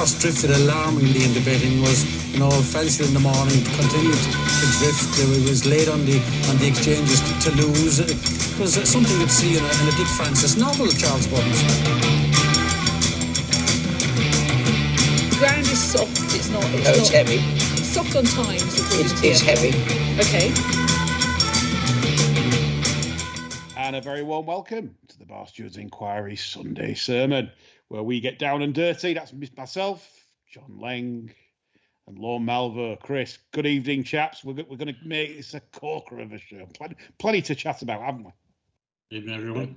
horse drifted alarmingly in the betting, was, fancied in the morning, continued to drift. It was late on the exchanges to lose. It was something you'd see in a Dick Francis novel, Charles Buttons. The ground is soft. It's heavy. It's soft on times. It's heavy. Okay. And a very warm welcome to the Bar Stewards Inquiry Sunday Sermon, where we get down and dirty. That's myself, John Leng, and Lorne Malvo. Chris, good evening, chaps. We're going to make this a corker of a show. Plenty to chat about, haven't we? Evening, everyone.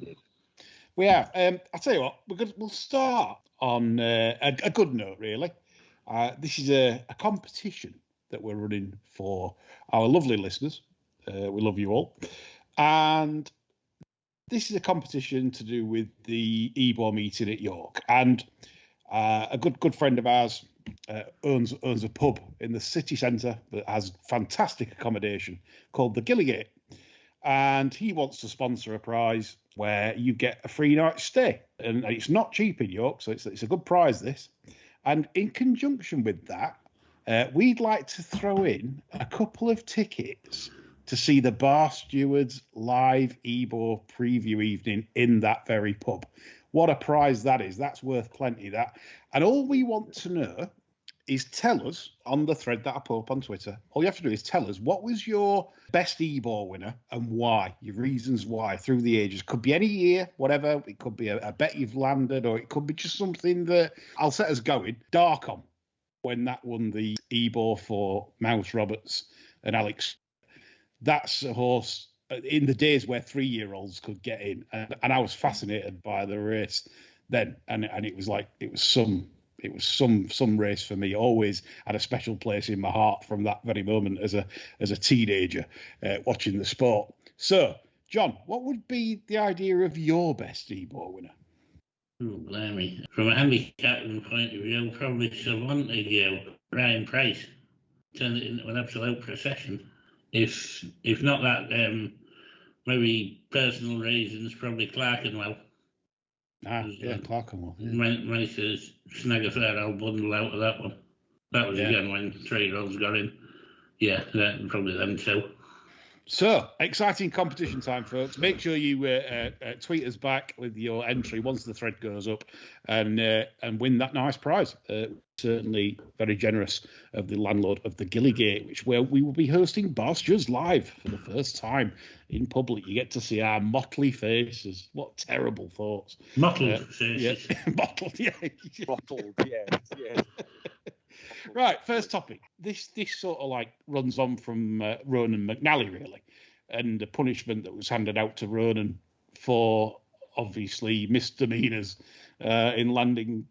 We have. I'll tell you what, we'll start on a good note, really. This is a competition that we're running for our lovely listeners. We love you all. And this is a competition to do with the EBOR meeting at York. And a good friend of ours owns a pub in the city centre that has fantastic accommodation called the Gilligate. And he wants to sponsor a prize where you get a free night stay. And it's not cheap in York, so it's a good prize, this. And in conjunction with that, we'd like to throw in a couple of tickets to see the Bar Stewards live EBOR preview evening in that very pub. What a prize that is. That's worth plenty, that. And all we want to know is tell us on the thread that I put up on Twitter. All you have to do is tell us what was your best EBOR winner and why, your reasons why through the ages. Could be any year, whatever. It could be a bet you've landed, or it could be just something that I'll set us going. Darkham, when that won the EBOR for Mouse Roberts and Alex. That's a horse in the days where 3-year-olds could get in, and I was fascinated by the race then, and it was some race for me. Always had a special place in my heart from that very moment as a teenager watching the sport. So, John, what would be the idea of your best EBOR winner? Oh, blimey. From a handicapping point of view, probably Savant Ryan Price turned it into an absolute procession. If not that, maybe personal reasons, probably Clerkenwell. Clerkenwell. Yeah. Managed to snag a fair old bundle out of that one. That was again when 3-year-olds got in. Yeah, probably them two. So, exciting competition time, folks. Make sure you tweet us back with your entry once the thread goes up and win that nice prize. Certainly very generous of the landlord of the Gilligate, where we will be hosting Bar Stewards live for the first time in public. You get to see our motley faces. What terrible thoughts. Mottled faces. Yeah. Mottled, yeah. Bottled, yes. Right, first topic. This sort of runs on from Ronan McNally, really, and the punishment that was handed out to Ronan for obviously misdemeanours in landing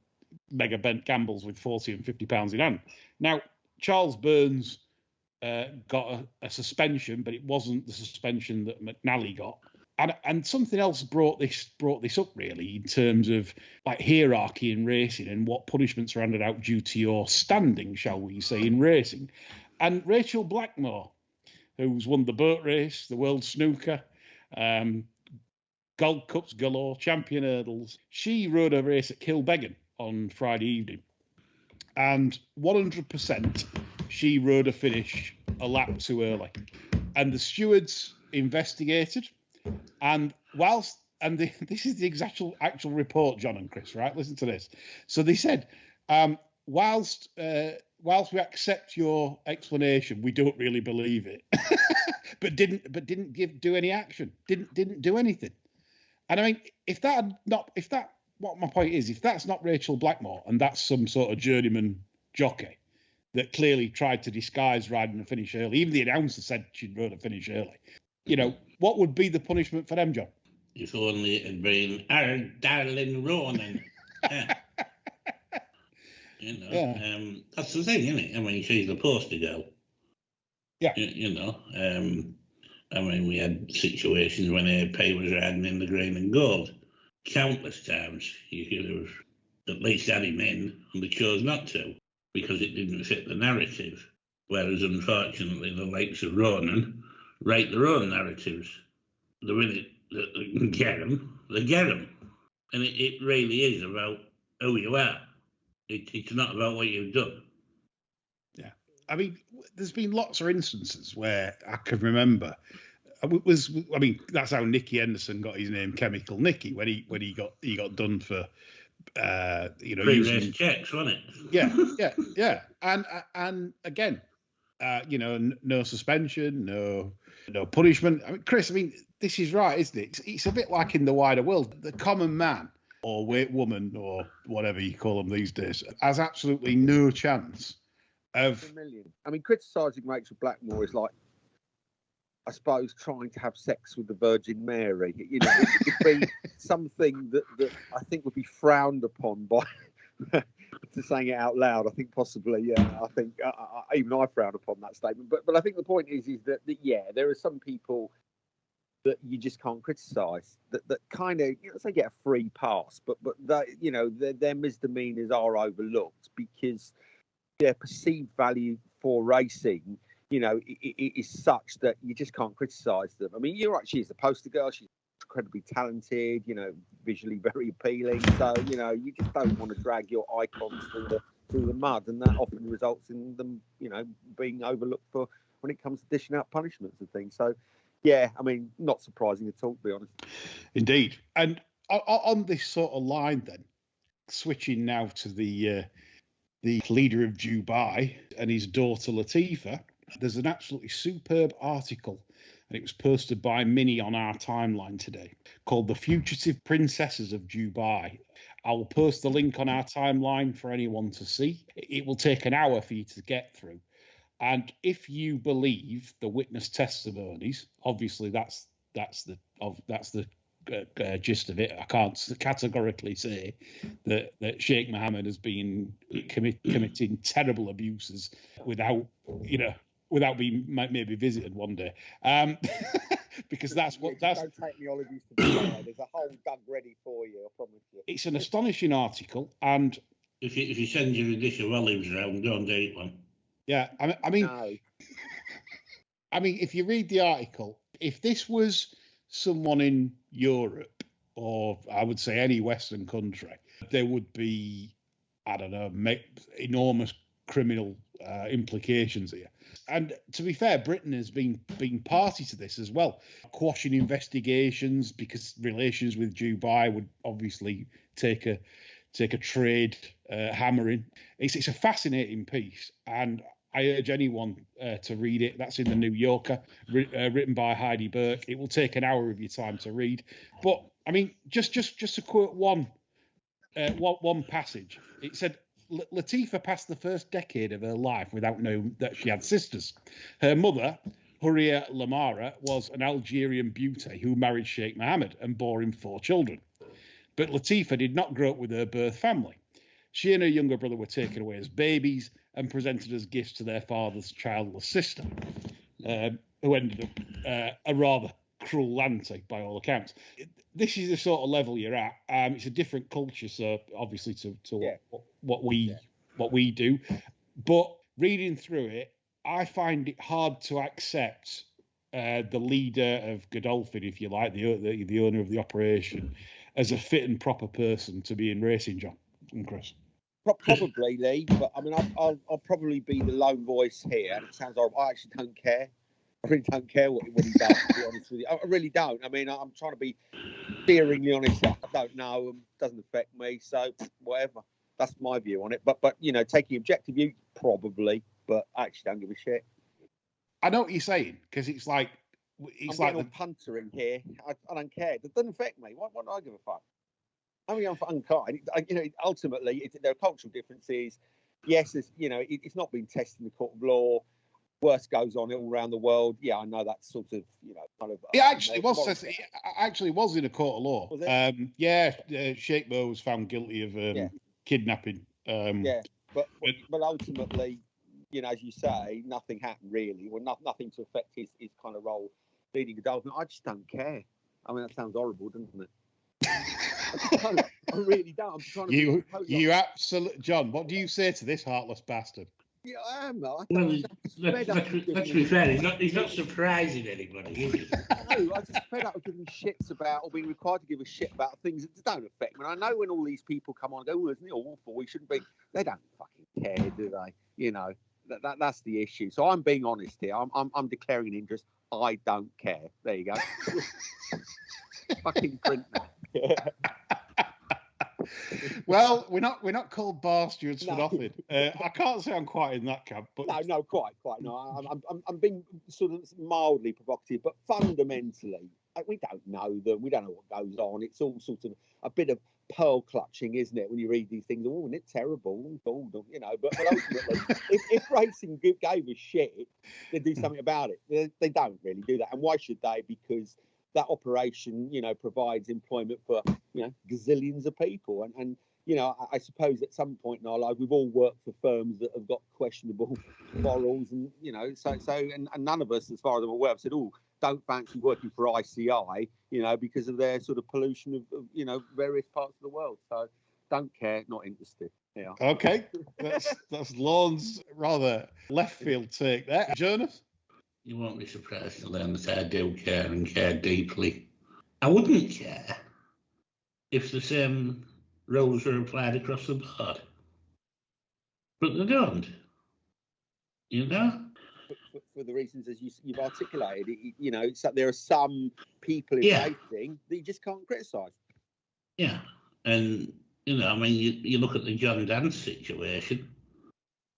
mega bent gambles with 40 and 50 pounds in hand. Now, Charles Burns got a suspension, but it wasn't the suspension that McNally got. And something else brought this up, really, in terms of hierarchy in racing and what punishments are handed out due to your standing, shall we say, in racing. And Rachel Blackmore, who's won the boat race, the World Snooker, Gold Cups galore, champion hurdles, she rode a race at Kilbeggan on Friday evening. And 100% she rode a finish a lap too early. And the stewards investigated. And this is the actual report, John and Chris, right? Listen to this. So they said, whilst we accept your explanation, we don't really believe it, but didn't do any action, didn't do anything. And I mean, what my point is, if that's not Rachel Blackmore and that's some sort of journeyman jockey that clearly tried to disguise riding a finish early, even the announcer said she'd rode a finish early. What would be the punishment for them, John? If only it had been our darling Ronan. That's the thing, isn't it? I mean, she's the poster girl. Yeah. I mean, we had situations when her pay was riding in the green and gold. Countless times you could have at least had him in, and they chose not to because it didn't fit the narrative. Whereas, unfortunately, the likes of Ronan write their own narratives. The minute that they can get them, they get them. And it really is about who you are. It's not about what you've done. Yeah. I mean, there's been lots of instances where I can remember. That's how Nicky Henderson got his name, Chemical Nicky, when he got done for Pre-race using checks, wasn't it? yeah. And again, no suspension, no punishment. I mean, Chris, this is right, isn't it? It's a bit like in the wider world. The common man or weight woman or whatever you call them these days has absolutely no chance of. A million. I mean, criticising Rachel Blackmore is like, I suppose, trying to have sex with the Virgin Mary. You know, it would be something that I think would be frowned upon by. To saying it out loud, I think possibly, yeah. I think even I frown upon that statement. But I think the point is that yeah, there are some people that you just can't criticise. That kind of, say get a free pass, but their misdemeanors are overlooked because their perceived value for racing, it is such that you just can't criticise them. I mean, you're right. She's the poster girl. She's incredibly talented, visually very appealing. So, you just don't want to drag your icons through the mud, and that often results in them, being overlooked for when it comes to dishing out punishments and things. So, yeah, I mean, not surprising at all, to be honest. Indeed. And on this sort of line, then, switching now to the leader of Dubai and his daughter Latifa, there's an absolutely superb article, and it was posted by Minnie on our timeline today, called The Fugitive Princesses of Dubai. I will post the link on our timeline for anyone to see. It will take an hour for you to get through. And if you believe the witness testimonies, obviously that's the gist of it. I can't categorically say that Sheikh Mohammed has been committing terrible abuses without being maybe visited one day, because that's. Don't take me Olivier to be there. There's a whole dug ready for you, I promise you. It's an astonishing article, and if you send you a dish of olives around, don't eat one. Yeah, I mean, if you read the article, if this was someone in Europe, or I would say any Western country, there would be, I don't know, enormous criminal implications here. And to be fair, Britain has been party to this as well, quashing investigations because relations with Dubai would obviously take a trade hammering. It's a fascinating piece, and I urge anyone to read it. That's in the New Yorker, written by Heidi Burke. It will take an hour of your time to read. But I mean, just to quote one passage, it said, Latifa passed the first decade of her life without knowing that she had sisters. Her mother, Huria Lamara, was an Algerian beauty who married Sheikh Mohammed and bore him 4 children. But Latifa did not grow up with her birth family. She and her younger brother were taken away as babies and presented as gifts to their father's childless sister, who ended up a rather cruel auntie by all accounts. This is the sort of level you're at. It's a different culture, so obviously to what we do. But reading through it, I find it hard to accept the leader of Godolphin, if you like, the owner of the operation, as a fit and proper person to be in racing, John and Chris. Probably, Lee, but I mean, I'll probably be the lone voice here, and it sounds horrible. I actually don't care. I really don't care what he does, to be honest with you. I really don't. I mean, I'm trying to be fearingly honest. I don't know. Doesn't affect me, so whatever. That's my view on it. But taking objective view, probably, but I actually don't give a shit. I know what you're saying, because it's like I'm punter in here. I don't care. It doesn't affect me. Why do I give a fuck? I mean, I'm unkind. Ultimately, there are cultural differences. Yes, it's not been tested in the court of law. Worse goes on all around the world. Yeah, I know that's sort of, kind of. It actually was in a court of law. Was it? Sheikh Mo was found guilty of kidnapping. But ultimately, as you say, nothing happened really, or nothing to affect his kind of role leading Godolphin. I just don't care. I mean, that sounds horrible, doesn't it? I really don't. I'm trying to you absolute John. What do you say to this heartless bastard? Yeah, I am. I Well, just fed up of let's giving be fair, he's not surprising anybody, is he? No, I just fed up of giving shits about or being required to give a shit about things that don't affect me. And I know when all these people come on and go, "Oh, isn't it awful? We shouldn't be." They don't fucking care, do they? You know, that's the issue. So I'm being honest here. I'm declaring an interest. I don't care. There you go. Fucking print that. Well, we're not called bar stewards for nothing. I can't say I'm quite in that camp, but No, quite. No, I'm being sort of mildly provocative, but fundamentally, we don't know them. We don't know what goes on. It's all sort of a bit of pearl clutching, isn't it? When you read these things, oh, isn't it terrible? You know, but ultimately, if racing gave a shit, they'd do something about it. They don't really do that, and why should they? Because that operation, you know, provides employment for, you know, gazillions of people. And you know, I suppose at some point in our life, we've all worked for firms that have got questionable morals, and, you know, and none of us, as far as I'm aware, have said, oh, don't fancy working for ICI, you know, because of their sort of pollution of you know, various parts of the world. So don't care, not interested. Yeah. okay, that's Lorne's rather left field take there. Jonas? You won't be surprised to learn that I do care and care deeply. I wouldn't care if the same rules were applied across the board, but they don't. You know? For the reasons as you've articulated, you know, there are some people in racing that you just can't criticise. Yeah, and you know, I mean, you look at the John Dance situation.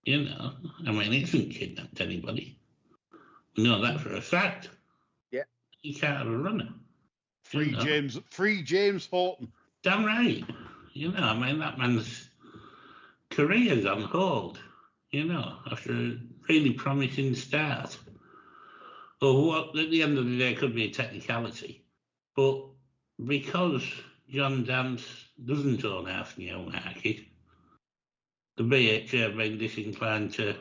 You know, I mean, he hasn't kidnapped anybody. We know that for a fact. Yeah, you can't have a runner. Free James Horton. Damn right. You know, I mean, that man's career's on hold. You know, after a really promising start. Or what at the end of the day could be a technicality. But because John Dance doesn't own half Newmarket, the BHA have been disinclined to.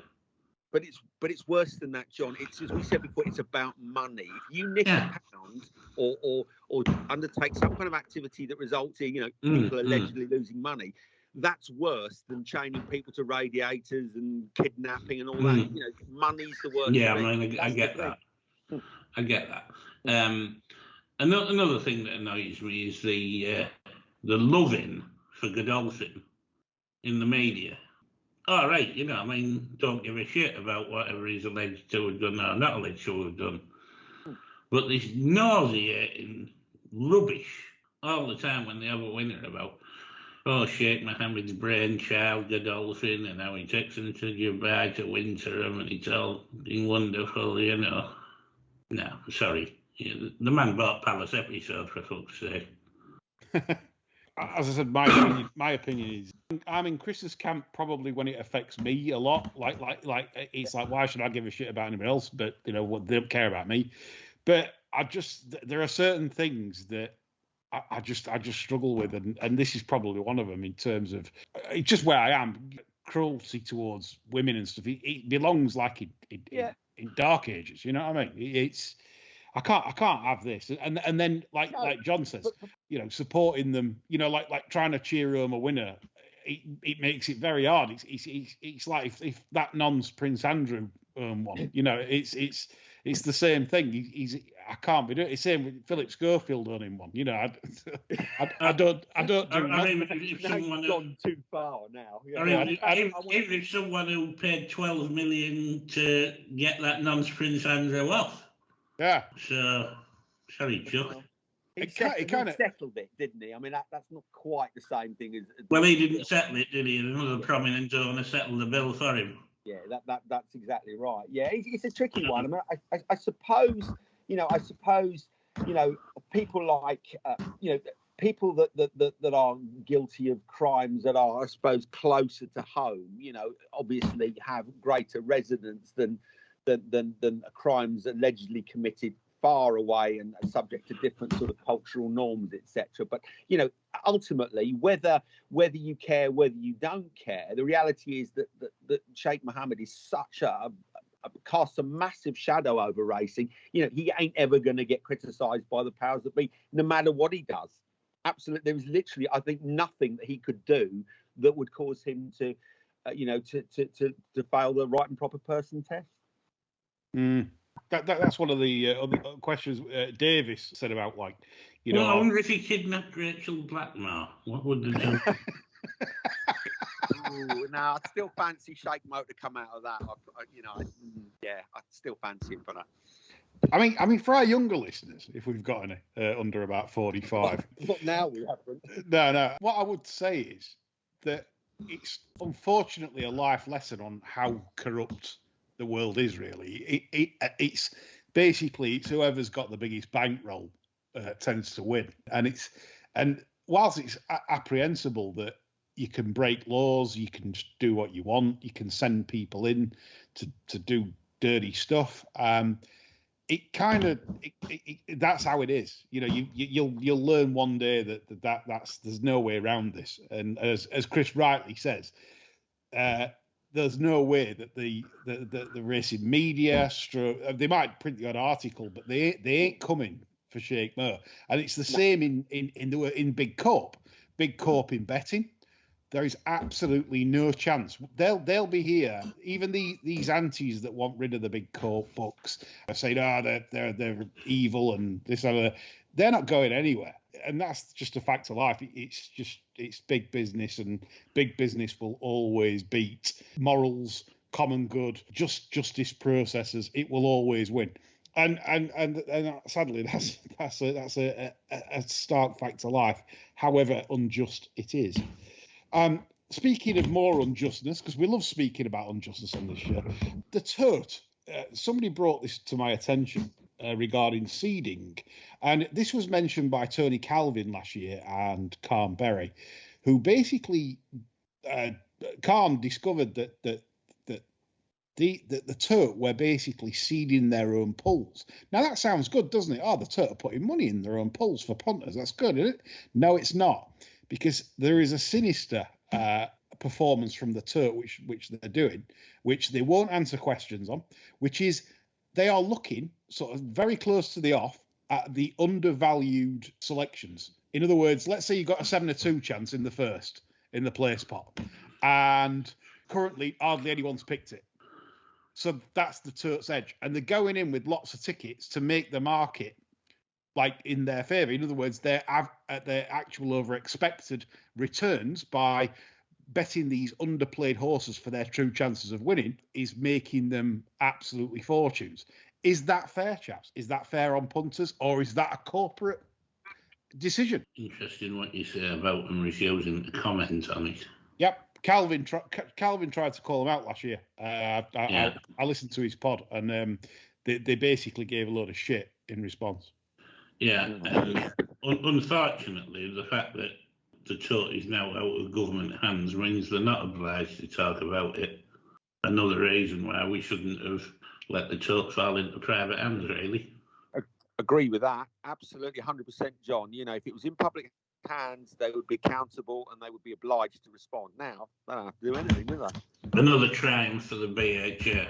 But it's worse than that, John. It's, as we said before, it's about money. If you nick a pound or undertake some kind of activity that results in, you know, people allegedly losing money, that's worse than chaining people to radiators and kidnapping and all that. You know, money's the worst. Yeah, I mean, I get that. I get that. Another thing that annoys me is the loving for Godolphin in the media. All right, you know, I mean, don't give a shit about whatever he's alleged to have done or not alleged to have done. But this nauseating rubbish all the time when they have a winner about, oh, Sheikh Mohammed's brainchild, Godolphin, and how he takes him to Dubai to Winterham, and it's all been wonderful, you know. No, sorry. The man bought Palace episode, for fuck's sake. As I said, my opinion is I'm in Chris's camp probably when it affects me a lot. Like it's like, why should I give a shit about anyone else? But you know, they don't care about me. But there are certain things that I just struggle with, and this is probably one of them in terms of it's just where I am. Cruelty towards women and stuff. It belongs like in Dark Ages. You know what I mean? It's I can't have this. And then like John says, you know, supporting them, you know, like trying to cheer home a winner, it makes it very hard. It's like if that non's Prince Andrew one, you know, it's the same thing. I can't be doing it. It's the same with Philip Schofield owning one. You know, I don't do I mean, if someone gone too far now. Yeah. I mean, if someone who paid 12 million to get that non's Prince Andrew off. Yeah. So, sorry, Chuck. He settled it, didn't he? I mean, that's not quite the same thing as. Well, he didn't settle it, did he? Another prominent owner settled the bill for him. Yeah, that's exactly right. Yeah, it's a tricky one. I mean, I suppose, you know, people like, you know, people that are guilty of crimes that are, I suppose, closer to home, you know, obviously have greater resonance than crimes allegedly committed far away and subject to different sort of cultural norms, etc. But you know, ultimately, whether you care, whether you don't care, the reality is that Sheikh Mohammed is such casts a massive shadow over racing. You know, he ain't ever going to get criticised by the powers that be, no matter what he does. Absolutely, there was literally, I think, nothing that he could do that would cause him to to fail the right and proper person test. That's one of the other questions Davis said about, like, you know. Well, I wonder if he kidnapped Rachel Blackmore. What would they do? No, I'd still fancy Sheikh Mo to come out of that. I'd still fancy him for that. I mean, for our younger listeners, if we've got any under about 45. Not now, we haven't. No. What I would say is that it's unfortunately a life lesson on how corrupt the world is, really. It's basically, it's whoever's got the biggest bankroll tends to win. And whilst it's apprehensible that you can break laws, you can just do what you want, you can send people in to do dirty stuff. It kind of that's how it is. You know, you'll learn one day that's there's no way around this. And as Chris rightly says, there's no way that the racing media, they might print the odd article, but they ain't coming for Sheikh Mo. And it's the same in big corp in betting. There is absolutely no chance. They'll be here. Even these antis that want rid of the big corp books are saying, they're evil and this and that. They're not going anywhere. And that's just a fact of life. It's big business, and big business will always beat morals, common good, justice processes. It will always win. And sadly, that's a stark fact of life, however unjust it is. Speaking of more unjustness, because we love speaking about injustice on this show, the Tote, somebody brought this to my attention regarding seeding, and this was mentioned by Tony Calvin last year and Khan Berry, who basically Khan discovered that the Tote were basically seeding their own pools. Now that sounds good, doesn't it? Oh, the Tote are putting money in their own pools for punters. That's good, isn't it? No, it's not. Because there is a sinister performance from the Tote which they're doing, which they won't answer questions on, which is they are looking sort of very close to the off at the undervalued selections. In other words, let's say you got a 7-2 chance in the first, in the place pot, and currently hardly anyone's picked it. So that's the Tote's edge. And they're going in with lots of tickets to make the market like in their favour. In other words, their actual over expected returns by betting these underplayed horses for their true chances of winning is making them absolutely fortunes. Is that fair, chaps? Is that fair on punters, or is that a corporate decision? Interesting what you say about them refusing to comment on it. Yep. Calvin tried to call him out last year. I listened to his pod, and they basically gave a load of shit in response. Yeah, unfortunately, the fact that the Tote is now out of government hands means they're not obliged to talk about it. Another reason why we shouldn't have let the Tote fall into private hands, really. Agree with that. Absolutely, 100%, John. You know, if it was in public hands, they would be accountable and they would be obliged to respond. Now, they don't have to do anything, do they? Another triumph for the BHA.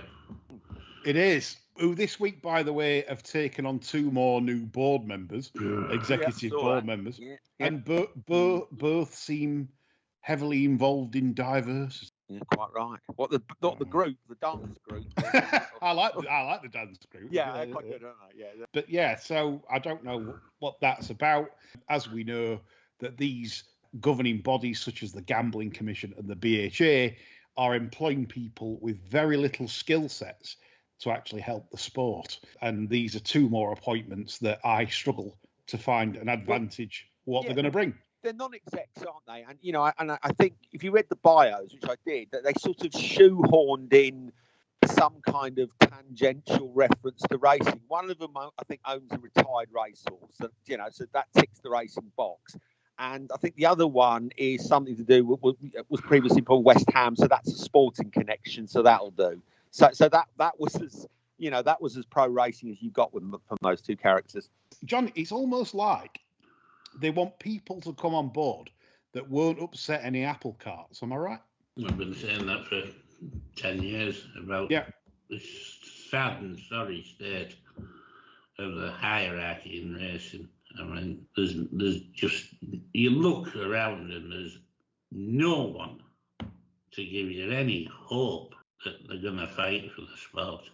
It is. Who this week, by the way, have taken on 2 more new board members, executive board members, and both seem heavily involved in diversity. Yeah, quite right. Not the group, the dance group. I like the dance group. Yeah, they're quite good, aren't they? Yeah. But yeah, so I don't know what that's about. As we know, that these governing bodies, such as the Gambling Commission and the BHA, are employing people with very little skill sets to actually help the sport. And these are 2 more appointments that I struggle to find an advantage what they're going to bring. They're non-execs, aren't they? And, you know, I think if you read the bios, which I did, that they sort of shoehorned in some kind of tangential reference to racing. One of them, I think, owns a retired racehorse. So, you know, so that ticks the racing box. And I think the other one is something to do with was previously called West Ham. So that's a sporting connection. So that'll do. So that was as pro racing as you got from those 2 characters. John, it's almost like they want people to come on board that won't upset any apple carts. Am I right? I've been saying that for 10 years about the sad and sorry state of the hierarchy in racing. I mean, there's just, you look around and there's no one to give you any hope that they're going to fight for the sport.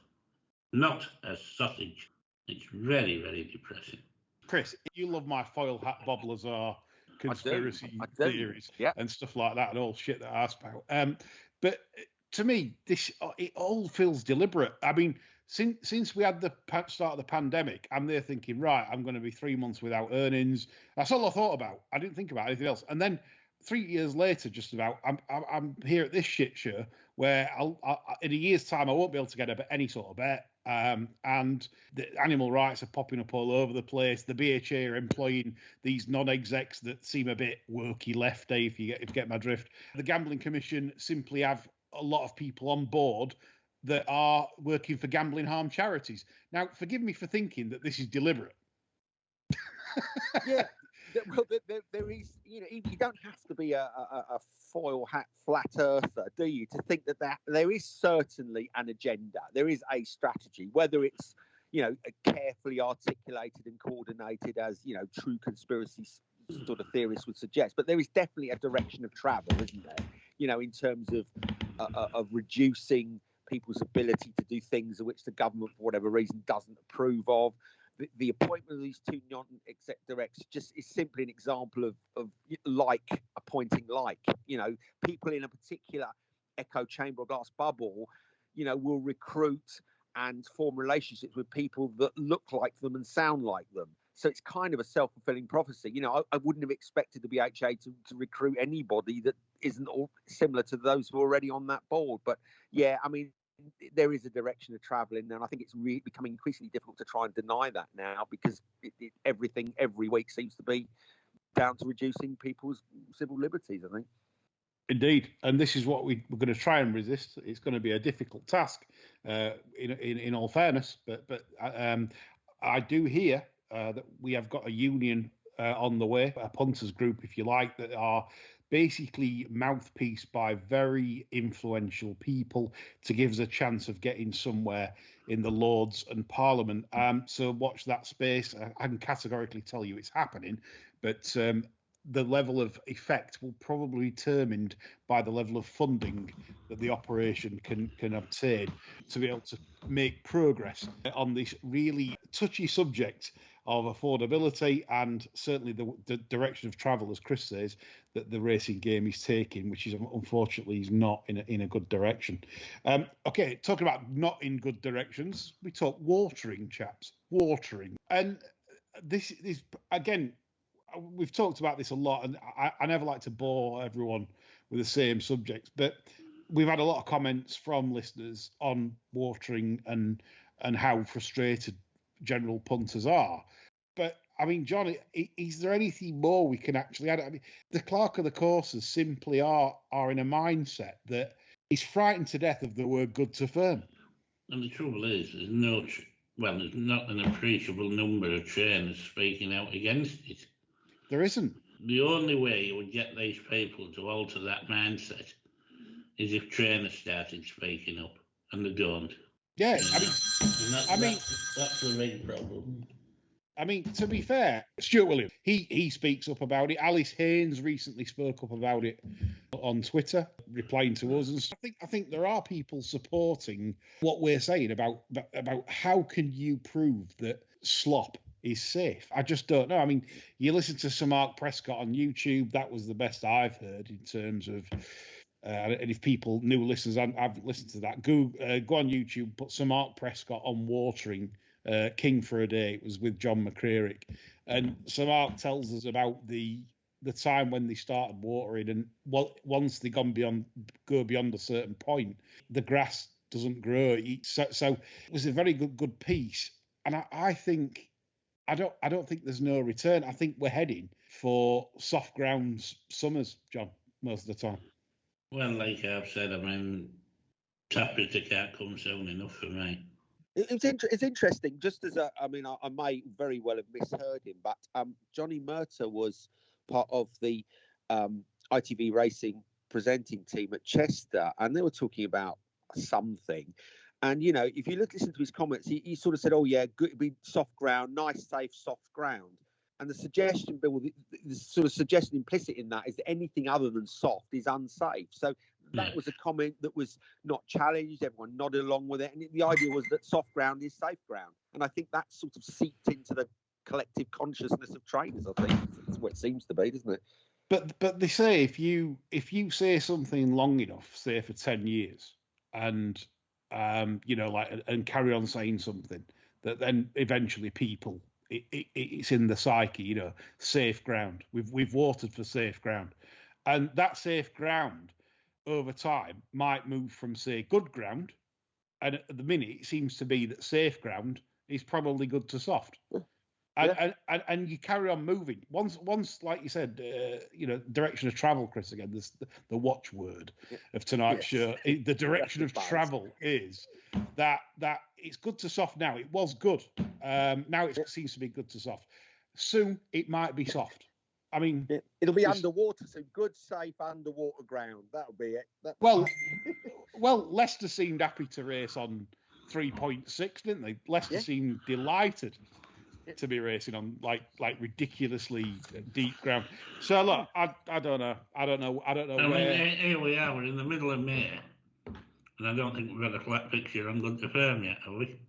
Not as sausage. It's very, very depressing. Chris, you love my foil hat bobblers or conspiracy I do. theories Yeah. and stuff like that and all shit that I spout. But to me, it all feels deliberate. I mean, since we had the start of the pandemic, I'm there thinking, right, I'm going to be 3 months without earnings. That's all I thought about. I didn't think about anything else. And then 3 years later, just about, I'm here at this shit show where in a year's time I won't be able to get any sort of bet. And the animal rights are popping up all over the place. The BHA are employing these non-execs that seem a bit wokey lefty, if you get my drift. The Gambling Commission simply have a lot of people on board that are working for gambling harm charities. Now, forgive me for thinking that this is deliberate. Yeah. Well, there is, you don't have to be a foil hat flat earther, do you, to think that there is certainly an agenda. There is a strategy, whether it's, carefully articulated and coordinated as, true conspiracy sort of theorists would suggest. But there is definitely a direction of travel, isn't there? In terms of reducing people's ability to do things which the government, for whatever reason, doesn't approve of. The appointment of these two non-exec directors just is simply an example of like appointing like. People in a particular echo chamber or glass bubble, will recruit and form relationships with people that look like them and sound like them. So it's kind of a self-fulfilling prophecy. I wouldn't have expected the BHA to recruit anybody that isn't all similar to those who are already on that board. But yeah, I mean, there is a direction of travelling, and I think it's really becoming increasingly difficult to try and deny that now, because everything every week seems to be down to reducing people's civil liberties, I think. Indeed, and this is what we're going to try and resist. It's going to be a difficult task, in all fairness. But I do hear that we have got a union on the way, a punters group, if you like, that are basically mouthpiece by very influential people to give us a chance of getting somewhere in the Lords and Parliament. So watch that space. I can categorically tell you it's happening, but the level of effect will probably be determined by the level of funding that the operation can obtain to be able to make progress on this really touchy subject of affordability, and certainly the direction of travel, as Chris says, that the racing game is taking, which is unfortunately is not in a good direction. Okay, talking about not in good directions, we talk watering, chaps, watering. And this again, we've talked about this a lot, and I never like to bore everyone with the same subjects, but we've had a lot of comments from listeners on watering and how frustrated general punters are. But I mean, John, is there anything more we can actually add? I mean, the clerk of the courses simply are in a mindset that is frightened to death of the word good to firm. And the trouble is, there's not an appreciable number of trainers speaking out against it. There isn't. The only way you would get these people to alter that mindset is if trainers started speaking up, and they don't. Yeah, That's the big problem. I mean, to be fair, Stuart Williams, he speaks up about it. Alice Haynes recently spoke up about it on Twitter, replying to us. And I think there are people supporting what we're saying about how can you prove that slop is safe. I just don't know. I mean, you listen to Sir Mark Prescott on YouTube. That was the best I've heard in terms of. And if people, new listeners, I've listened to that. Go on YouTube, put Sir Mark Prescott on watering. King for a Day. It was with John McCrearick, and Sir Mark tells us about the time when they started watering, and once they go beyond a certain point, the grass doesn't grow. So it was a very good piece, and I think I don't think there's no return. I think we're heading for soft grounds summers, John, most of the time. Well, like I've said, I mean, Tapper can't come soon enough for me. It's interesting, just as I may very well have misheard him, but Johnny Murtagh was part of the ITV racing presenting team at Chester, and they were talking about something. And, if you listen to his comments, he sort of said, oh, yeah, good, it'd be soft ground, nice, safe, soft ground. And the suggestion, Bill, the sort of suggestion implicit in that is that anything other than soft is unsafe. So That was a comment that was not challenged. Everyone nodded along with it. And the idea was that soft ground is safe ground. And I think that sort of seeped into the collective consciousness of trainers, I think. That's what it seems to be, doesn't it? But they say if you say something long enough, say for 10 years, and and carry on saying something, that then eventually people it's in the psyche, safe ground. We've watered for safe ground, and that safe ground over time might move from, say, good ground, and at the minute it seems to be that safe ground is probably good to soft. And you carry on moving. Once, like you said, direction of travel, Chris. Again, this the watchword of tonight's show. The direction of travel is that it's good to soft now. It was good. Now it seems to be good to soft. Soon it might be soft. I mean, it'll be underwater. So good, safe underwater ground. That'll be it. Well, Leicester seemed happy to race on 3.6, didn't they? Leicester seemed delighted to be racing on like ridiculously deep ground. So look, I don't know. I mean, here we are. We're in the middle of May, and I don't think we've got a flat picture on good to firm yet, have we?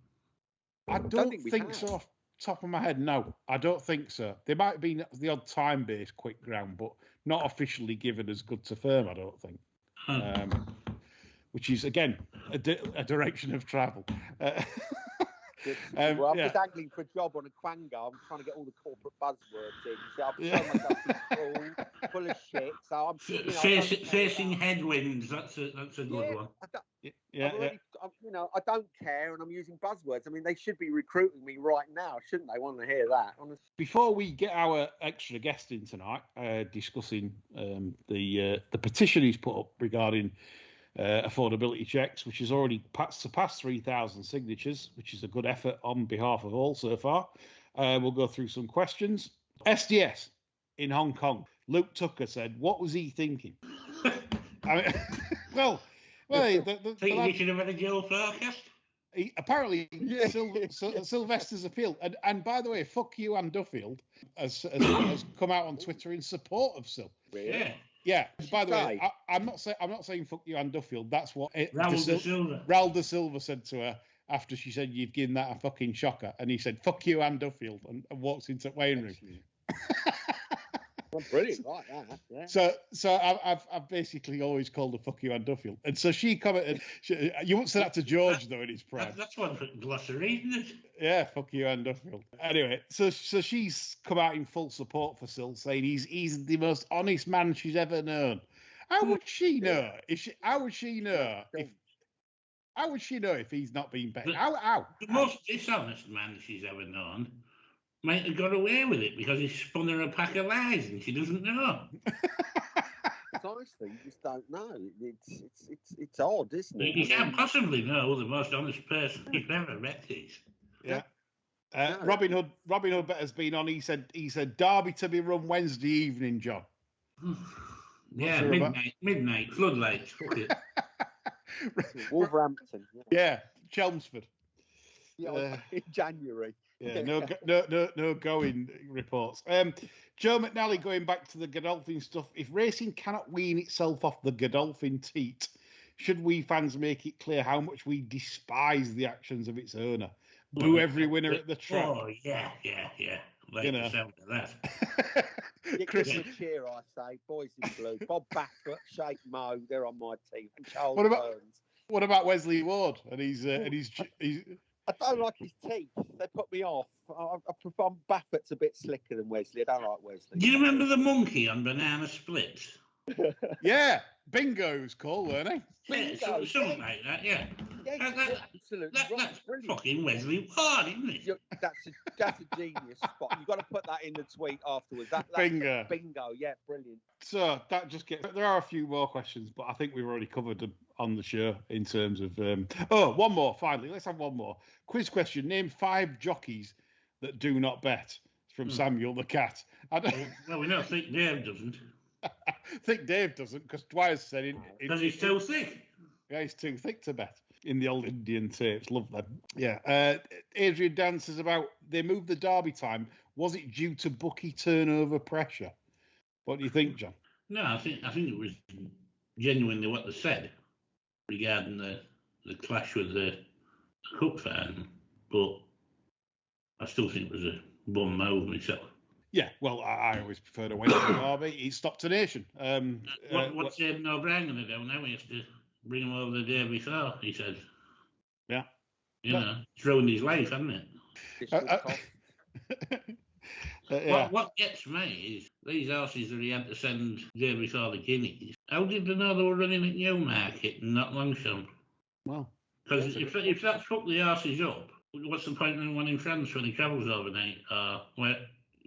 I don't think so. Off the top of my head, no, I don't think so. There might be the odd time-based quick ground, but not officially given as good to firm. I don't think. Which is again a direction of travel. Well, I'm just angling for a job on a Quango. I'm trying to get all the corporate buzzwords in. So I'm showing myself full of shit. So I'm facing headwinds. That's a good one. I don't care, and I'm using buzzwords. I mean, they should be recruiting me right now, shouldn't they? Want to hear that? Honestly. Before we get our extra guest in tonight, discussing the petition he's put up regarding affordability checks, which has already surpassed 3,000 signatures, which is a good effort on behalf of all so far. We'll go through some questions. SDS in Hong Kong. Luke Tucker said, "What was he thinking?" Well, think he should have had a Joe forecast. Apparently, Sylvester's appeal, and by the way, fuck you and Duffield has come out on Twitter in support of Sil. Yeah. By the way, I'm not saying fuck you and Duffield. That's what Raul de Silva said to her after she said you've given that a fucking shocker, and he said fuck you and Duffield and walks into weighing room. Well, brilliant, like that. Yeah. So I've basically always called her fuck you and Duffield, and so she commented. You won't say that to George though in his prime. That's one for glossary, isn't it? Yeah, fuck you and Duffield. Anyway, so she's come out in full support for Sil, saying he's the most honest man she's ever known. How would she know? How would she know if he's not been paid? How? The most dishonest man she's ever known might have got away with it because he spun her a pack of lies and she doesn't know. Honestly, you just don't know. It's odd, isn't it? You can't possibly know who the most honest person you've ever met is. Yeah. Robin Hood has been on. He said Derby to be run Wednesday evening, John. Yeah, midnight, floodlights. Wolverhampton. Yeah, Chelmsford. Yeah, in January. Yeah, no going reports. Joe McNally, going back to the Godolphin stuff. If racing cannot wean itself off the Godolphin teat, should we fans make it clear how much we despise the actions of its owner? Boo every winner at the track. Oh, yeah. Like the sound of that. Chris, give a cheer, I say. Boys in blue. Bob Baffert, Sheikh Mo, they're on my team. And Charles Burns. What about Wesley Ward? And he's I don't like his teeth. They put me off. I prefer Baffert's a bit slicker than Wesley. I don't like Wesley. Do you remember the monkey on Banana Splits? Yeah, Bingo was called, weren't he? Yeah, something like that, yeah. Absolutely. That's fucking Wesley Ward, isn't it? That's a genius spot. You've got to put that in the tweet afterwards. That's Bingo, yeah, brilliant. So that just gets... There are a few more questions, but I think we've already covered them on the show in terms of... one more, finally. Let's have one more. Quiz question. Name 5 jockeys that do not bet. It's from Samuel the Cat. Well, we know Thick Dave doesn't. Thick Dave doesn't, because Dwyer's said it. Because he's too thick. Yeah, he's too thick to bet. In the old Indian tapes. Love them. Yeah. Adrian Dan says about they moved the Derby time. Was it due to bookie turnover pressure? What do you think, John? No, I think it was genuinely what they said regarding the clash with the cup final, but I still think it was a bum move myself. Yeah, well, I always prefer to wait for Derby. He stopped a nation. What's O'Brien going to do now? He has to bring him over the day before, he said. Yeah. It's ruined his life, hasn't it? What gets me is these horses that he had to send the day before the Guineas. How did they know they were running at Newmarket and not Longchamp? Well, because if that fucked the horses up, what's the point in one in France when he travels overnight?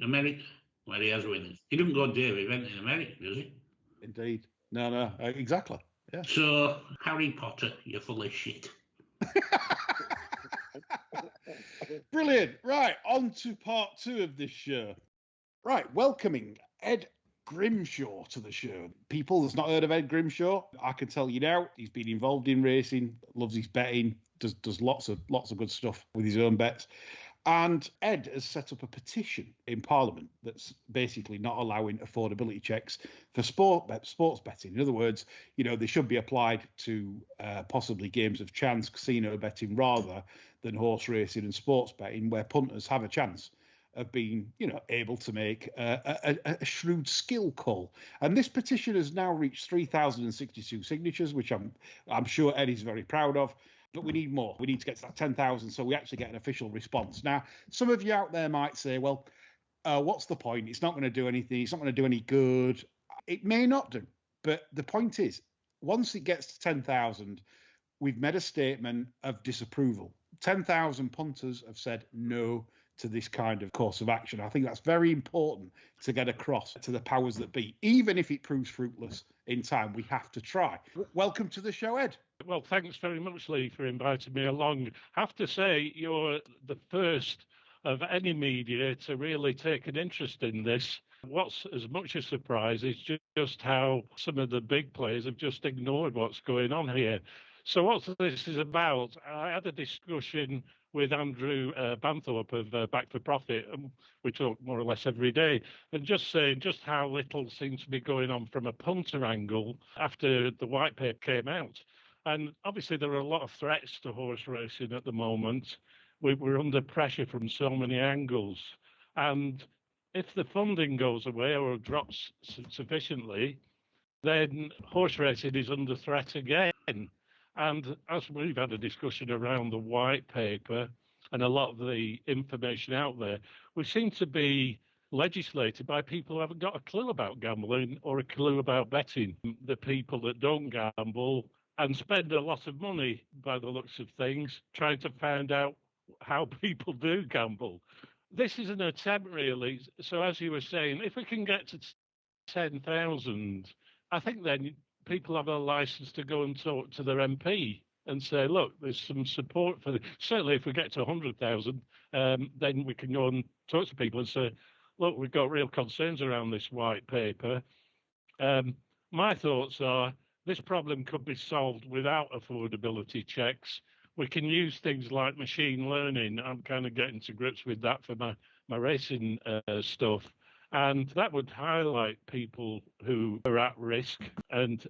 America, where he has winners. He doesn't go day of event in America, does he? Indeed. No, exactly. Yeah. So, Harry Potter, you're full of shit. Brilliant. Right, on to part 2 of this show. Right, welcoming Ed Grimshaw to the show. People that's not heard of Ed Grimshaw, I can tell you now, he's been involved in racing, loves his betting, does lots of good stuff with his own bets. And Ed has set up a petition in Parliament that's basically not allowing affordability checks for sports betting. In other words, they should be applied to possibly games of chance, casino betting, rather than horse racing and sports betting, where punters have a chance of being, able to make a shrewd skill call. And this petition has now reached 3,062 signatures, which I'm sure Ed is very proud of. But we need more. We need to get to that 10,000 so we actually get an official response. Now, some of you out there might say, well, what's the point? It's not going to do anything. It's not going to do any good. It may not do. But the point is, once it gets to 10,000, we've made a statement of disapproval. 10,000 punters have said no to this kind of course of action. I think that's very important to get across to the powers that be. Even if it proves fruitless in time, we have to try. Welcome to the show, Ed. Well, thanks very much, Lee, for inviting me along. I have to say, you're the first of any media to really take an interest in this. What's as much a surprise is just how some of the big players have just ignored what's going on here. So what this is about, I had a discussion with Andrew Banthorpe of Back for Profit, and we talk more or less every day, and just saying just how little seems to be going on from a punter angle after the white paper came out. And obviously there are a lot of threats to horse racing at the moment. We're under pressure from so many angles. And if the funding goes away or drops sufficiently, then horse racing is under threat again. And as we've had a discussion around the white paper and a lot of the information out there, we seem to be legislated by people who haven't got a clue about gambling or a clue about betting. The people that don't gamble and spend a lot of money, by the looks of things, trying to find out how people do gamble. This is an attempt, really. So as you were saying, if we can get to 10,000, I think then people have a license to go and talk to their MP and say, look, there's some support for this. Certainly if we get to 100,000, then we can go and talk to people and say, look, we've got real concerns around this white paper. My thoughts are, this problem could be solved without affordability checks. We can use things like machine learning. I'm kind of getting to grips with that for my racing stuff. And that would highlight people who are at risk and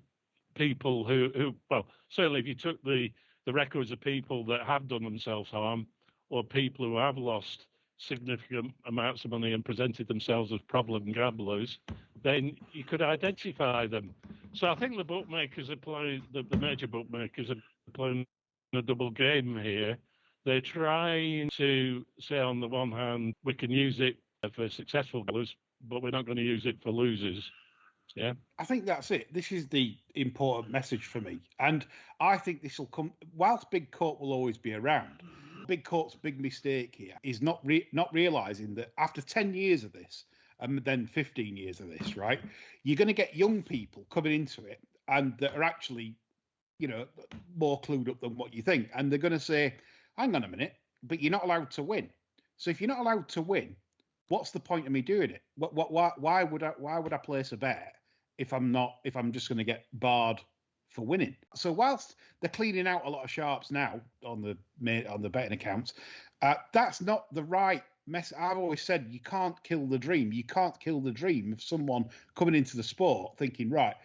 people who well, certainly if you took the records of people that have done themselves harm or people who have lost significant amounts of money and presented themselves as problem gamblers, then you could identify them. So I think the bookmakers are playing, the major bookmakers are playing a double game here. They're trying to say, on the one hand, we can use it for successful gamblers, but we're not going to use it for losers. Yeah, I think that's it. This is the important message for me. And I think this will come, whilst Big Court will always be around, Big Court's big mistake here is not realising that after 10 years of this, and then 15 years of this, right, you're going to get young people coming into it and that are actually, more clued up than what you think. And they're going to say, hang on a minute, but you're not allowed to win. So if you're not allowed to win, what's the point of me doing it? Why would I place a bet if I'm just going to get barred for winning? So whilst they're cleaning out a lot of sharps now on the betting accounts, that's not the right mess. I've always said you can't kill the dream. You can't kill the dream of someone coming into the sport thinking, right,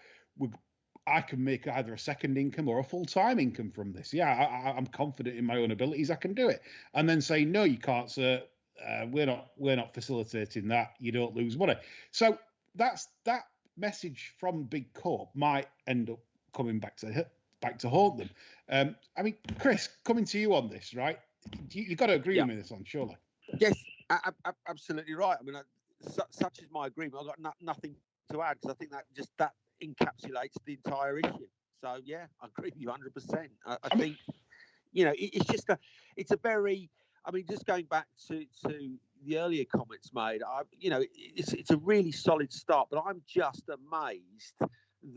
I can make either a second income or a full-time income from this. Yeah, I'm confident in my own abilities. I can do it. And then say, no, you can't, sir. We're not facilitating that. You don't lose money. So that message from Big Corp might end up coming back to haunt them. I mean, Chris, coming to you on this, right? You've got to agree with me this one, surely. Yes, absolutely right. I mean, such is my agreement. I've got nothing to add, because I think that encapsulates the entire issue. So yeah, I agree with you 100%. I think, it's a very, I mean, just going back to the earlier comments made, it's a really solid start, but I'm just amazed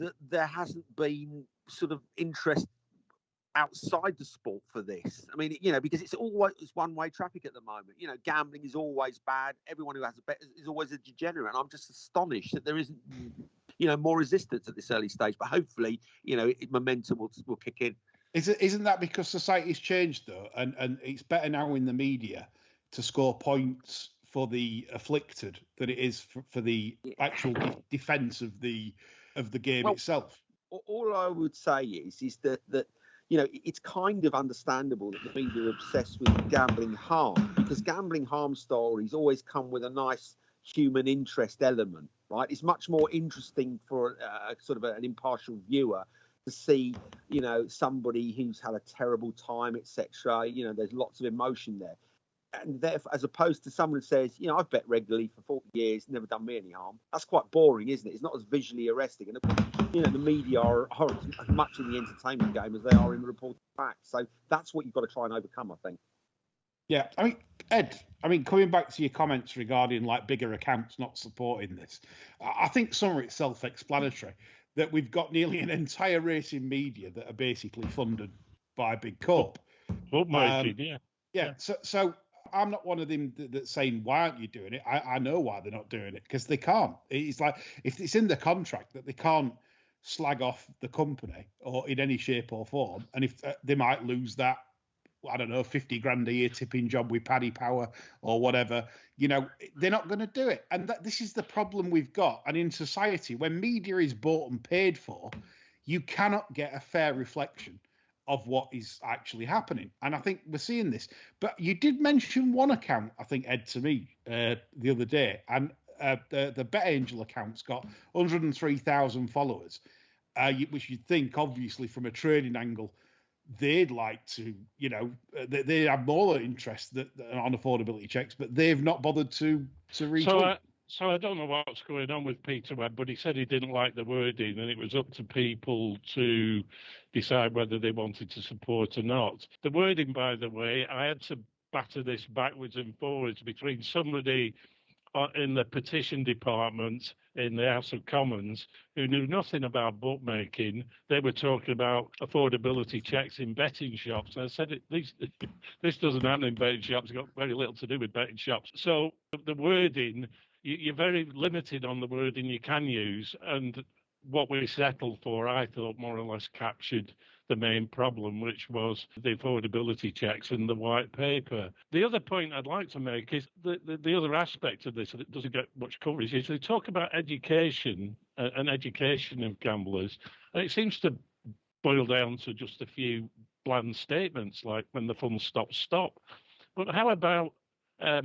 that there hasn't been sort of interest outside the sport for this. I mean, because it's always one-way traffic at the moment. Gambling is always bad. Everyone who has a bet is always a degenerate. And I'm just astonished that there isn't, more resistance at this early stage. But hopefully, momentum will kick in. Isn't that because society's changed though, and it's better now in the media to score points for the afflicted than it is for the actual defence of the game itself? All I would say is that it's kind of understandable that the media are obsessed with gambling harm, because gambling harm stories always come with a nice human interest element, right? It's much more interesting for sort of an impartial viewer to see, somebody who's had a terrible time, etc. There's lots of emotion there. And therefore, as opposed to someone who says, I've bet regularly for 40 years, never done me any harm. That's quite boring, isn't it? It's not as visually arresting. And, the media are as much in the entertainment game as they are in reporting facts. So that's what you've got to try and overcome, I think. Yeah. I mean, Ed, coming back to your comments regarding like bigger accounts not supporting this, I think some of it's self-explanatory that we've got nearly an entire racing media that are basically funded by Big Corp. Bookmaking, yeah. So I'm not one of them that's saying, why aren't you doing it? I know why they're not doing it, because they can't. It's like, if it's in the contract that they can't slag off the company or in any shape or form, and if they might lose that, I don't know, 50 grand a year tipping job with Paddy Power or whatever, they're not going to do it. And this is the problem we've got. And in society, when media is bought and paid for, you cannot get a fair reflection of what is actually happening. And I think we're seeing this. But you did mention one account, I think, Ed, to me the other day, and the BetAngel account's got 103,000 followers, which you'd think, obviously, from a trading angle, they'd like to, they have more interest on affordability checks, but they've not bothered to retweet. So I don't know what's going on with Peter Webb, but he said he didn't like the wording, and it was up to people to decide whether they wanted to support or not. The wording, by the way, I had to batter this backwards and forwards between somebody in the petition department in the House of Commons who knew nothing about bookmaking. They were talking about affordability checks in betting shops. And I said, this doesn't happen in betting shops. It's got very little to do with betting shops. So the wording, you're very limited on the wording you can use. And what we settled for, I thought, more or less captured the main problem, which was the affordability checks in the white paper. The other point I'd like to make is the other aspect of this that doesn't get much coverage is they talk about education and education of gamblers, and it seems to boil down to just a few bland statements like when the funds stop. But how about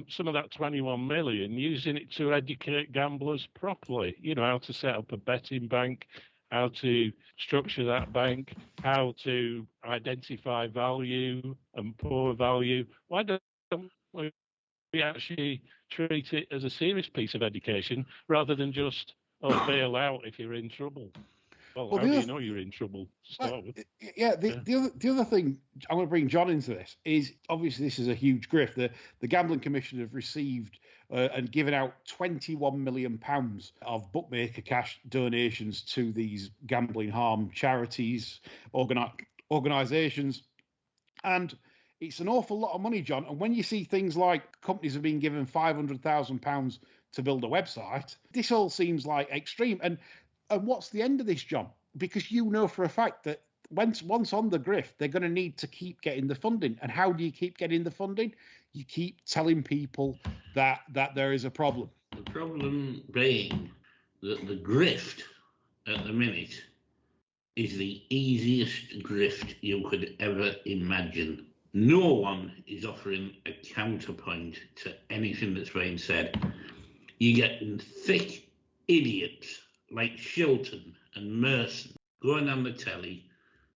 some of that 21 million, using it to educate gamblers properly, how to set up a betting bank, how to structure that bank, how to identify value and poor value. Why don't we actually treat it as a serious piece of education rather than just, bail out if you're in trouble? Well, how do you know you're in trouble to start with? The other thing I want to bring John into this is, obviously this is a huge grift. The Gambling Commission have received and given out £21 million of bookmaker cash donations to these gambling harm charities, organisations, and it's an awful lot of money, John. And when you see things like companies have been given £500,000 to build a website, this all seems like extreme. And what's the end of this, John? Because you know for a fact that once on the grift, they're going to need to keep getting the funding. And how do you keep getting the funding? You keep telling people that there is a problem. The problem being that the grift at the minute is the easiest grift you could ever imagine. No one is offering a counterpoint to anything that's being said. You're getting thick idiots like Shilton and Merson going on the telly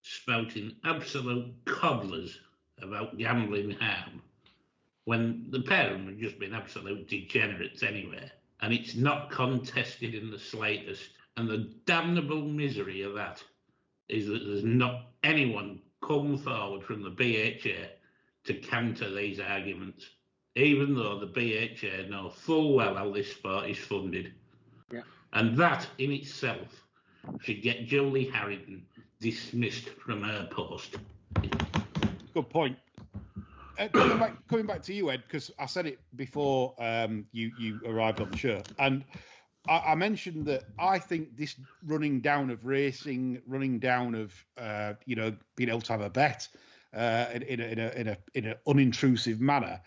spouting absolute cobblers about gambling harm when the pair of them have just been absolute degenerates anyway. And it's not contested in the slightest. And the damnable misery of that is that there's not anyone come forward from the BHA to counter these arguments, even though the BHA know full well how this sport is funded. Yeah. And that in itself should get Julie Harrington dismissed from her post. Good point. Coming back to you, Ed, because I said it before you arrived on the show, and I mentioned that I think this running down of racing, running down of being able to have a bet in an unintrusive manner,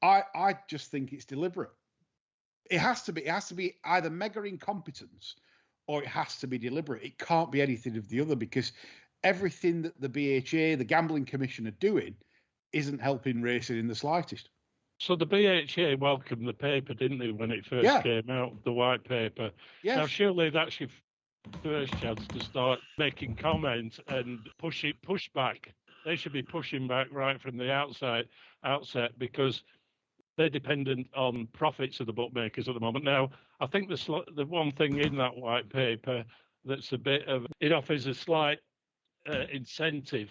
I just think it's deliberate. It has to be either mega incompetence or it has to be deliberate. It can't be anything of the other, because everything that the BHA, the Gambling Commission, are doing isn't helping racing in the slightest. So the BHA welcomed the paper, didn't they, when it first came out, the white paper? Yes. Now, surely that's your first chance to start making comment and push back. They should be pushing back right from the outset, because they're dependent on profits of the bookmakers at the moment. Now, I think the one thing in that white paper that's it offers a slight incentive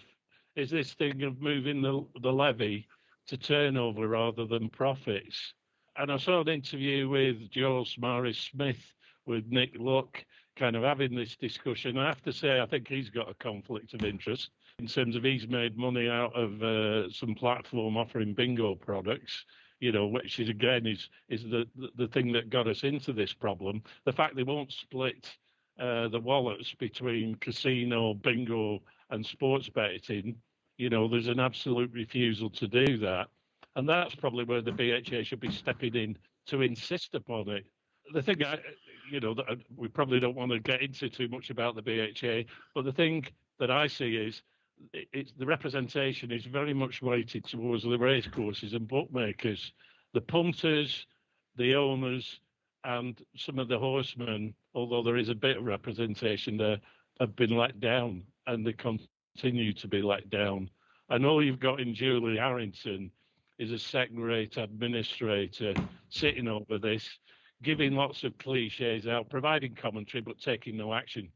is this thing of moving the levy to turnover rather than profits. And I saw an interview with Joel Smith with Nick Luck kind of having this discussion. I have to say, I think he's got a conflict of interest in terms of he's made money out of some platform offering bingo products, which is, again, is the thing that got us into this problem. The fact they won't split the wallets between casino, bingo and sports betting, there's an absolute refusal to do that. And that's probably where the BHA should be stepping in to insist upon it. The thing, that we probably don't want to get into too much about the BHA, but the thing that I see is the representation is very much weighted towards the racecourses and bookmakers. The punters, the owners, and some of the horsemen, although there is a bit of representation there, have been let down, and they continue to be let down. And all you've got in Julie Harrington is a second-rate administrator sitting over this, giving lots of cliches out, providing commentary, but taking no action.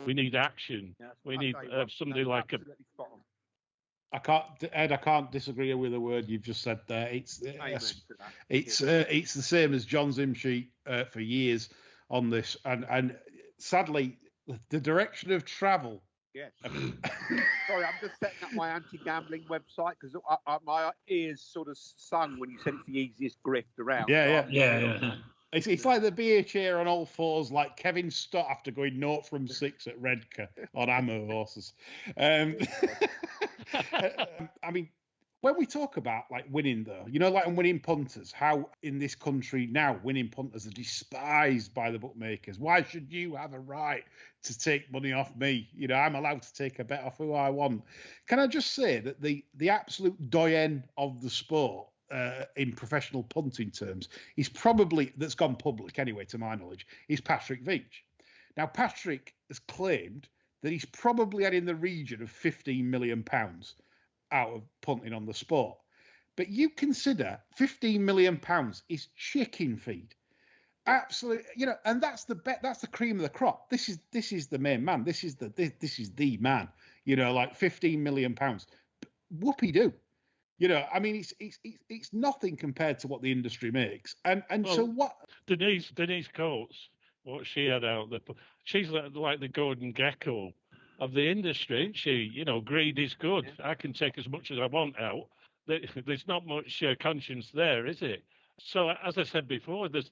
We need action. Yeah, we need somebody like a... I can't disagree with a word you've just said there. It's the same as John's hymn sheet for years on this, and sadly, the direction of travel. Yes. Sorry, I'm just setting up my anti-gambling website because my ears sort of sung when you said it's the easiest grift around. Yeah. It's like the BHA on all fours, like Kevin Stott after going 0 from 6 at Redcar on Ammo horses. I mean, when we talk about like winning, though, like winning punters, how in this country now winning punters are despised by the bookmakers. Why should you have a right to take money off me? I'm allowed to take a bet off who I want. Can I just say that the absolute doyen of the sport, in professional punting terms, is probably, that's gone public anyway, to my knowledge, is Patrick Veach. Now, Patrick has claimed that he's probably had in the region of £15 million out of punting on the sport. But you consider £15 million is chicken feed. Absolutely, and that's the bet. That's the cream of the crop. This is the main man. This is the man. Like £15 million. Whoopie do. I mean, it's nothing compared to what the industry makes. And well, so what? Denise Coates, what she had out there, she's like the Gordon Gekko of the industry, isn't she? Greed is good. I can take as much as I want out. There's not much conscience there, is it? So, as I said before, the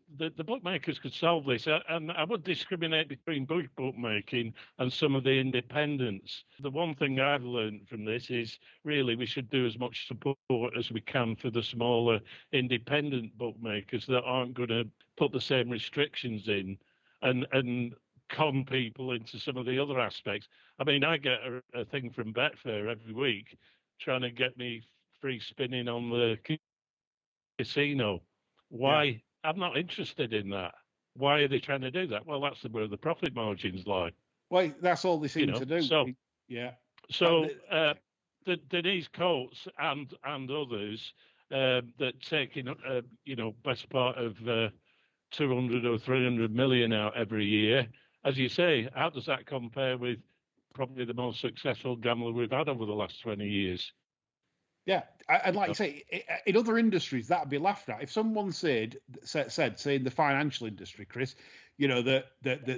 bookmakers could solve this, and I would discriminate between bookmaking and some of the independents. The one thing I've learned from this is really we should do as much support as we can for the smaller independent bookmakers that aren't going to put the same restrictions in and con people into some of the other aspects. I mean, I get a thing from Betfair every week trying to get me free spinning on the casino. Why? Yeah. I'm not interested in that. Why are they trying to do that? Well, that's where the profit margins lie. Well, that's all they seem to do. So, yeah. So Denise Coates and others that taking best part of 200 or 300 million out every year. As you say, how does that compare with probably the most successful gambler we've had over the last 20 years? Yeah, and like you say, in other industries that'd be laughed at. If someone said, say in the financial industry, Chris, the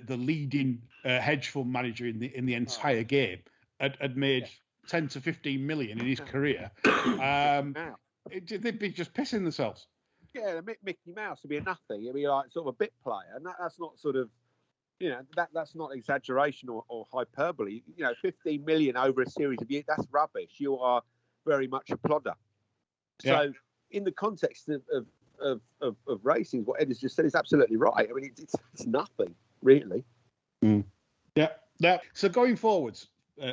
leading hedge fund manager in the entire game had made 10 to 15 million in his career, they'd be just pissing themselves. Yeah, Mickey Mouse would be a nothing. It'd be like sort of a bit player, and that's not sort of, that's not exaggeration or hyperbole. 15 million over a series of years, that's rubbish. You are very much a plodder. Yeah. So, in the context of racing, what Ed has just said is absolutely right. I mean, it's nothing really. Mm. Yeah. Now, so going forwards,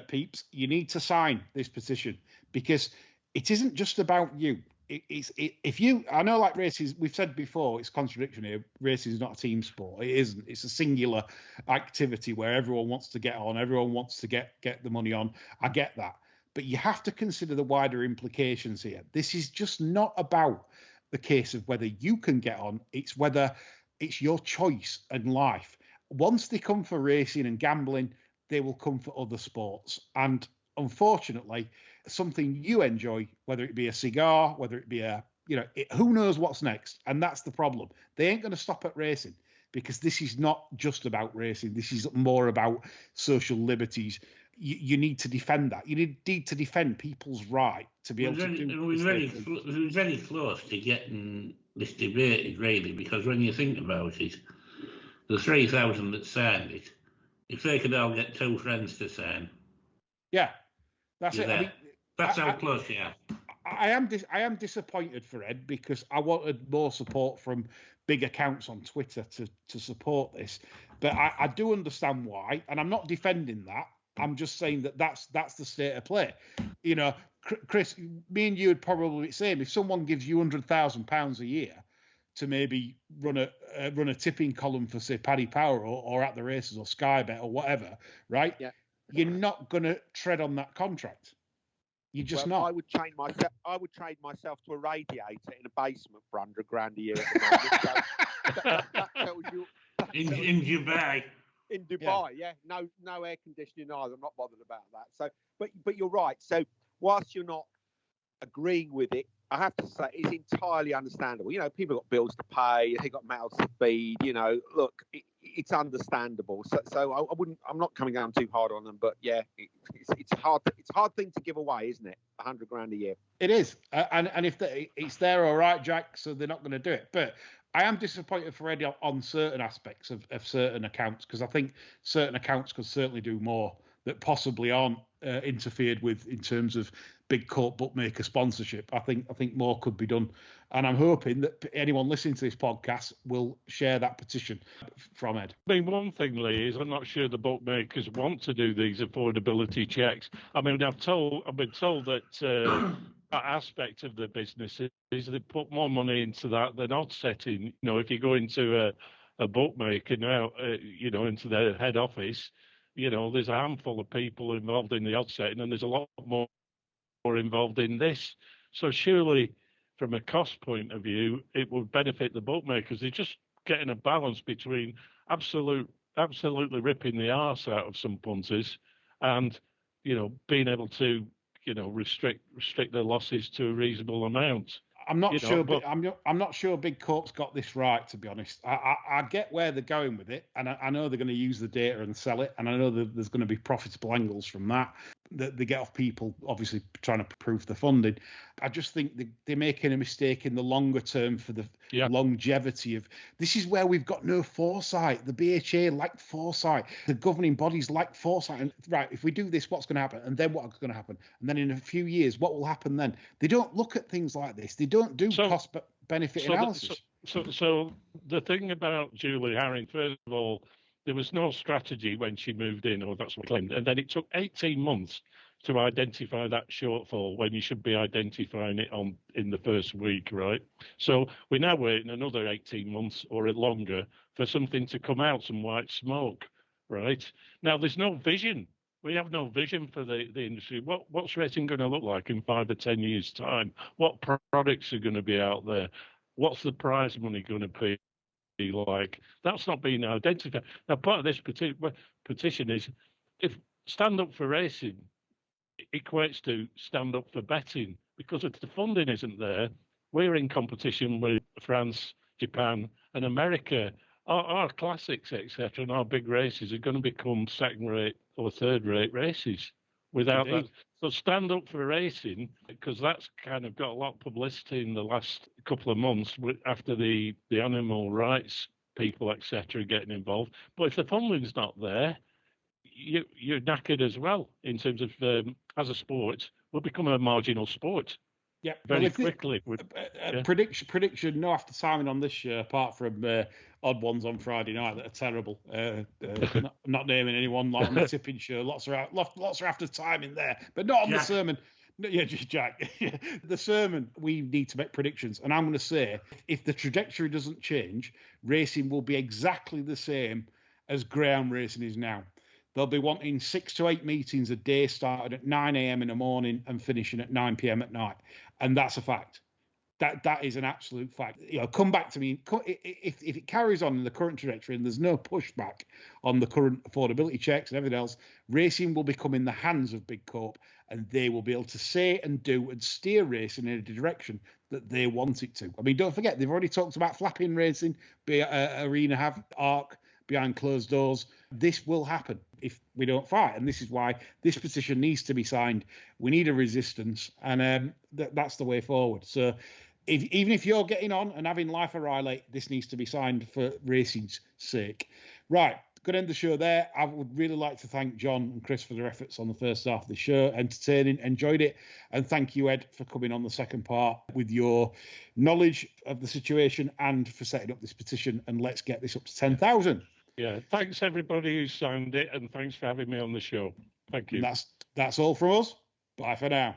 peeps, you need to sign this petition because it isn't just about you. I know, like races, we've said before, it's contradiction here. Racing is not a team sport. It isn't. It's a singular activity where everyone wants to get on. Everyone wants to get the money on. I get that. But you have to consider the wider implications here. This is just not about the case of whether you can get on. It's whether it's your choice and life. Once they come for racing and gambling, they will come for other sports. And unfortunately, something you enjoy, whether it be a cigar, whether it be who knows what's next. And that's the problem. They ain't going to stop at racing because this is not just about racing. This is more about social liberties. You need to defend that. You need to defend people's right to be able to do. It was very close to getting this debated, really, because when you think about it, the 3,000 that signed it, if they could all get 2 friends to sign, that's it. I mean, that's how close you are. I am disappointed for Ed because I wanted more support from big accounts on Twitter to support this, but I do understand why, and I'm not defending that. I'm just saying that's the state of play. Chris, me and you would probably be the same. If someone gives you £100,000 a year to maybe run a tipping column for, say, Paddy Power or at the races or Sky Bet or whatever, right? Yeah. You're not going to tread on that contract. You're just not. I would trade myself to a radiator in a basement for £100,000 a year at the moment. So that tells you. In Dubai. In Dubai, yeah. No air conditioning either. I'm not bothered about that. So, but you're right. So, whilst you're not agreeing with it, I have to say it's entirely understandable. People got bills to pay. They got mouths to feed. Look, it's understandable. So I'm not coming down too hard on them. But yeah, it's hard. It's a hard thing to give away, isn't it? £100,000 a year. It is, and if it's there, all right, Jack. So they're not going to do it, but. I am disappointed for Eddie on certain aspects of certain accounts because I think certain accounts could certainly do more that possibly aren't interfered with in terms of big court bookmaker sponsorship. I think more could be done, and I'm hoping that anyone listening to this podcast will share that petition from Ed. I mean, one thing, Lee, is I'm not sure the bookmakers want to do these affordability checks. I mean, I've been told that. Aspect of the business is they put more money into that than odds setting. If you go into a bookmaker now, into their head office, there's a handful of people involved in the odds setting, and there's a lot more involved in this. So surely, from a cost point of view, it would benefit the bookmakers. They're just getting a balance between absolutely ripping the arse out of some punters and being able to restrict their losses to a reasonable amount. I'm not sure. I'm not sure Big Corp's got this right, to be honest. I get where they're going with it, and I know they're going to use the data and sell it, and I know that there's going to be profitable angles from that they get off people obviously trying to prove the funding. I just think they're making a mistake in the longer term for the longevity of. This is where we've got no foresight. The BHA lacked foresight. The governing bodies lack foresight. And right, if we do this, what's going to happen? And then what's going to happen? And then in a few years, what will happen then? They don't look at things like this. They don't do cost-benefit analysis. So the thing about Julie Herring, first of all, There was no strategy when she moved in, or that's what claimed. And then it took 18 months to identify that shortfall when you should be identifying it in the first week, right? So we're now waiting another 18 months or longer for something to come out, some white smoke, right? Now, there's no vision. We have no vision for the industry. What's racing going to look like in 5 or 10 years' time? What products are going to be out there? What's the prize money going to be like? That's not being identified. Now, part of this petition is, if stand up for racing equates to stand up for betting, because if the funding isn't there, we're in competition with France, Japan, and America. Our classics, etc., and our big races are going to become second-rate or third-rate races without Indeed. that. So stand up for racing, because that's kind of got a lot of publicity in the last couple of months after the animal rights people, etc., getting involved. But if the funding's not there, you're knackered as well in terms of, as a sport, we'll become a marginal sport. Yeah, very quickly. Prediction, no after timing on this year, apart from odd ones on Friday night that are terrible. Not naming anyone, like on the tipping show. Lots are after timing there, but not on the sermon. No, yeah, just Jack. The sermon, we need to make predictions. And I'm going to say, if the trajectory doesn't change, racing will be exactly the same as ground racing is now. They'll be wanting 6 to 8 meetings a day, starting at 9 a.m. in the morning and finishing at 9 p.m. at night. And that's a fact. That is an absolute fact. Come back to me. If it carries on in the current trajectory and there's no pushback on the current affordability checks and everything else, racing will become in the hands of Big Corp, and they will be able to say and do and steer racing in a direction that they want it to. I mean, don't forget, they've already talked about flapping racing, Arena have ARC behind closed doors. This will happen if we don't fight, and this is why this petition needs to be signed. We need a resistance, and that's the way forward. So even if you're getting on and having life O'Reilly, this needs to be signed for racing's sake. Right, going to end the show there. I would really like to thank John and Chris for their efforts on the first half of the show. Entertaining, enjoyed it. And thank you, Ed, for coming on the second part with your knowledge of the situation and for setting up this petition. And let's get this up to 10,000. Yeah, thanks everybody who signed it, and thanks for having me on the show. Thank you. And that's all from us. Bye for now.